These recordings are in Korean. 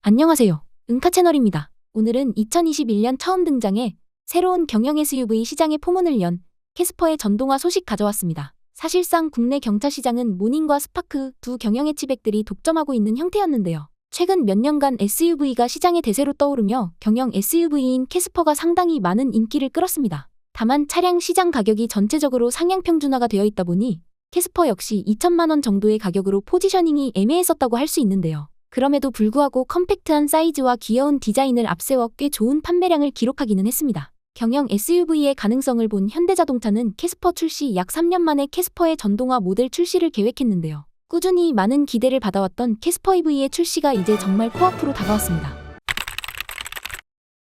안녕하세요. 응카 채널입니다. 오늘은 2021년 처음 등장해 새로운 경영 SUV 시장에 포문을 연 캐스퍼의 전동화 소식 가져왔습니다. 사실상 국내 경차 시장은 모닝과 스파크 두 경영 해치백들이 독점하고 있는 형태였는데요. 최근 몇 년간 SUV가 시장의 대세로 떠오르며 경영 SUV인 캐스퍼가 상당히 많은 인기를 끌었습니다. 다만 차량 시장 가격이 전체적으로 상향 평준화가 되어 있다 보니 캐스퍼 역시 2천만 원 정도의 가격으로 포지셔닝이 애매했었다고 할 수 있는데요. 그럼에도 불구하고 컴팩트한 사이즈와 귀여운 디자인을 앞세워 꽤 좋은 판매량을 기록하기는 했습니다. 경영 SUV의 가능성을 본 현대자동차는 캐스퍼 출시 약 3년 만에 캐스퍼의 전동화 모델 출시를 계획했는데요. 꾸준히 많은 기대를 받아왔던 캐스퍼 EV의 출시가 이제 정말 코앞으로 다가왔습니다.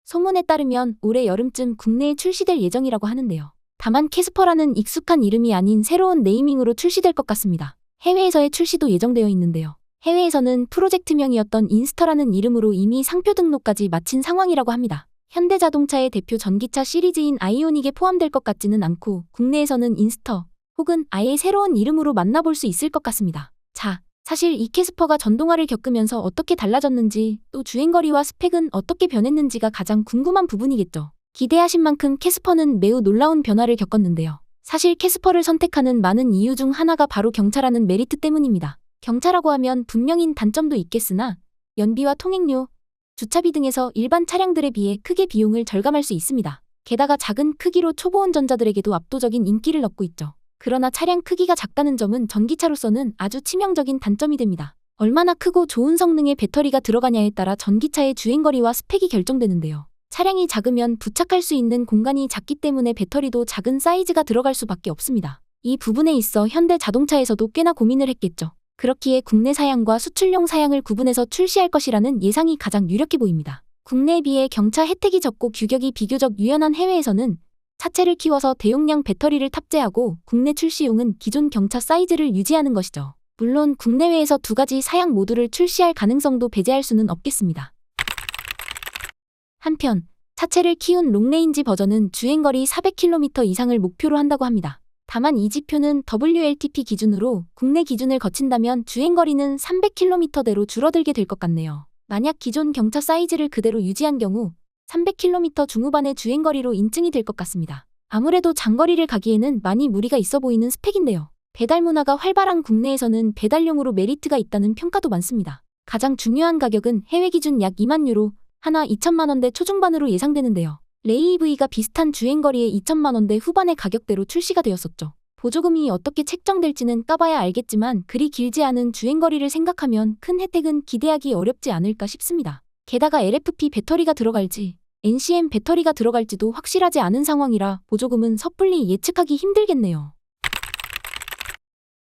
소문에 따르면 올해 여름쯤 국내에 출시될 예정이라고 하는데요. 다만 캐스퍼라는 익숙한 이름이 아닌 새로운 네이밍으로 출시될 것 같습니다. 해외에서의 출시도 예정되어 있는데요. 해외에서는 프로젝트명이었던 인스터라는 이름으로 이미 상표 등록까지 마친 상황이라고 합니다. 현대자동차의 대표 전기차 시리즈인 아이오닉에 포함될 것 같지는 않고 국내에서는 인스터 혹은 아예 새로운 이름으로 만나볼 수 있을 것 같습니다. 자, 사실 이 캐스퍼가 전동화를 겪으면서 어떻게 달라졌는지 또 주행거리와 스펙은 어떻게 변했는지가 가장 궁금한 부분이겠죠. 기대하신 만큼 캐스퍼는 매우 놀라운 변화를 겪었는데요. 사실 캐스퍼를 선택하는 많은 이유 중 하나가 바로 경차라는 메리트 때문입니다. 경차라고 하면 분명인 단점도 있겠으나 연비와 통행료, 주차비 등에서 일반 차량들에 비해 크게 비용을 절감할 수 있습니다. 게다가 작은 크기로 초보 운전자들에게도 압도적인 인기를 얻고 있죠. 그러나 차량 크기가 작다는 점은 전기차로서는 아주 치명적인 단점이 됩니다. 얼마나 크고 좋은 성능의 배터리가 들어가냐에 따라 전기차의 주행거리와 스펙이 결정되는데요. 차량이 작으면 부착할 수 있는 공간이 작기 때문에 배터리도 작은 사이즈가 들어갈 수밖에 없습니다. 이 부분에 있어 현대자동차에서도 꽤나 고민을 했겠죠. 그렇기에 국내 사양과 수출용 사양을 구분해서 출시할 것이라는 예상이 가장 유력해 보입니다. 국내에 비해 경차 혜택이 적고 규격이 비교적 유연한 해외에서는 차체를 키워서 대용량 배터리를 탑재하고 국내 출시용은 기존 경차 사이즈를 유지하는 것이죠. 물론 국내외에서 두 가지 사양 모두를 출시할 가능성도 배제할 수는 없겠습니다. 한편 차체를 키운 롱레인지 버전은 주행거리 400km 이상을 목표로 한다고 합니다. 다만 이 지표는 WLTP 기준으로 국내 기준을 거친다면 주행거리는 300km대로 줄어들게 될 것 같네요. 만약 기존 경차 사이즈를 그대로 유지한 경우 300km 중후반의 주행거리로 인증이 될 것 같습니다. 아무래도 장거리를 가기에는 많이 무리가 있어 보이는 스펙인데요. 배달 문화가 활발한 국내에서는 배달용으로 메리트가 있다는 평가도 많습니다. 가장 중요한 가격은 해외 기준 약 2만 유로, 하나 2천만 원대 초중반으로 예상되는데요. 레이 EV가 비슷한 주행거리에 2천만 원대 후반의 가격대로 출시가 되었었죠. 보조금이 어떻게 책정될지는 까봐야 알겠지만 그리 길지 않은 주행거리를 생각하면 큰 혜택은 기대하기 어렵지 않을까 싶습니다. 게다가 LFP 배터리가 들어갈지 NCM 배터리가 들어갈지도 확실하지 않은 상황이라 보조금은 섣불리 예측하기 힘들겠네요.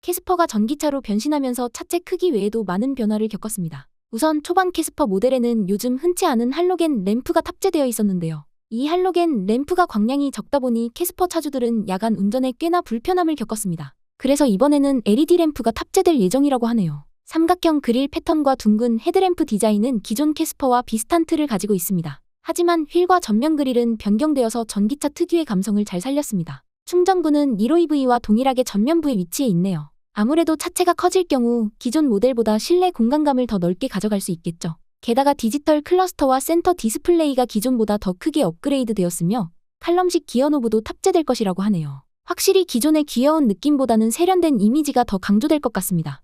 캐스퍼가 전기차로 변신하면서 차체 크기 외에도 많은 변화를 겪었습니다. 우선 초반 캐스퍼 모델에는 요즘 흔치 않은 할로겐 램프가 탑재되어 있었는데요. 이 할로겐 램프가 광량이 적다 보니 캐스퍼 차주들은 야간 운전에 꽤나 불편함을 겪었습니다. 그래서 이번에는 LED 램프가 탑재될 예정이라고 하네요. 삼각형 그릴 패턴과 둥근 헤드램프 디자인은 기존 캐스퍼와 비슷한 틀을 가지고 있습니다. 하지만 휠과 전면 그릴은 변경되어서 전기차 특유의 감성을 잘 살렸습니다. 충전구는 니로 EV와 동일하게 전면부에 위치해 있네요. 아무래도 차체가 커질 경우 기존 모델보다 실내 공간감을 더 넓게 가져갈 수 있겠죠. 게다가 디지털 클러스터와 센터 디스플레이가 기존보다 더 크게 업그레이드 되었으며 칼럼식 기어 노브도 탑재될 것이라고 하네요. 확실히 기존의 귀여운 느낌보다는 세련된 이미지가 더 강조될 것 같습니다.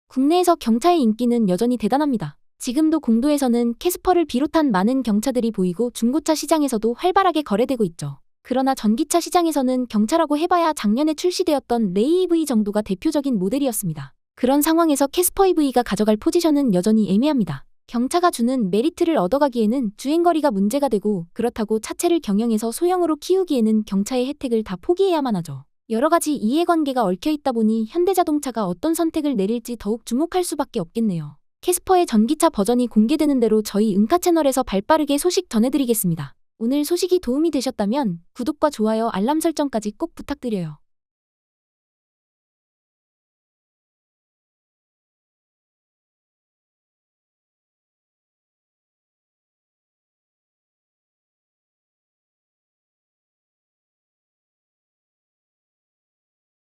국내에서 경차의 인기는 여전히 대단합니다. 지금도 공도에서는 캐스퍼를 비롯한 많은 경차들이 보이고 중고차 시장에서도 활발하게 거래되고 있죠. 그러나 전기차 시장에서는 경차라고 해봐야 작년에 출시되었던 레이 EV 정도가 대표적인 모델이었습니다. 그런 상황에서 캐스퍼 EV가 가져갈 포지션은 여전히 애매합니다. 경차가 주는 메리트를 얻어가기에는 주행거리가 문제가 되고 그렇다고 차체를 경영해서 소형으로 키우기에는 경차의 혜택을 다 포기해야만 하죠. 여러 가지 이해관계가 얽혀있다 보니 현대자동차가 어떤 선택을 내릴지 더욱 주목할 수밖에 없겠네요. 캐스퍼의 전기차 버전이 공개되는 대로 저희 응카 채널에서 발빠르게 소식 전해드리겠습니다. 오늘 소식이 도움이 되셨다면 구독과 좋아요, 알람 설정까지 꼭 부탁드려요.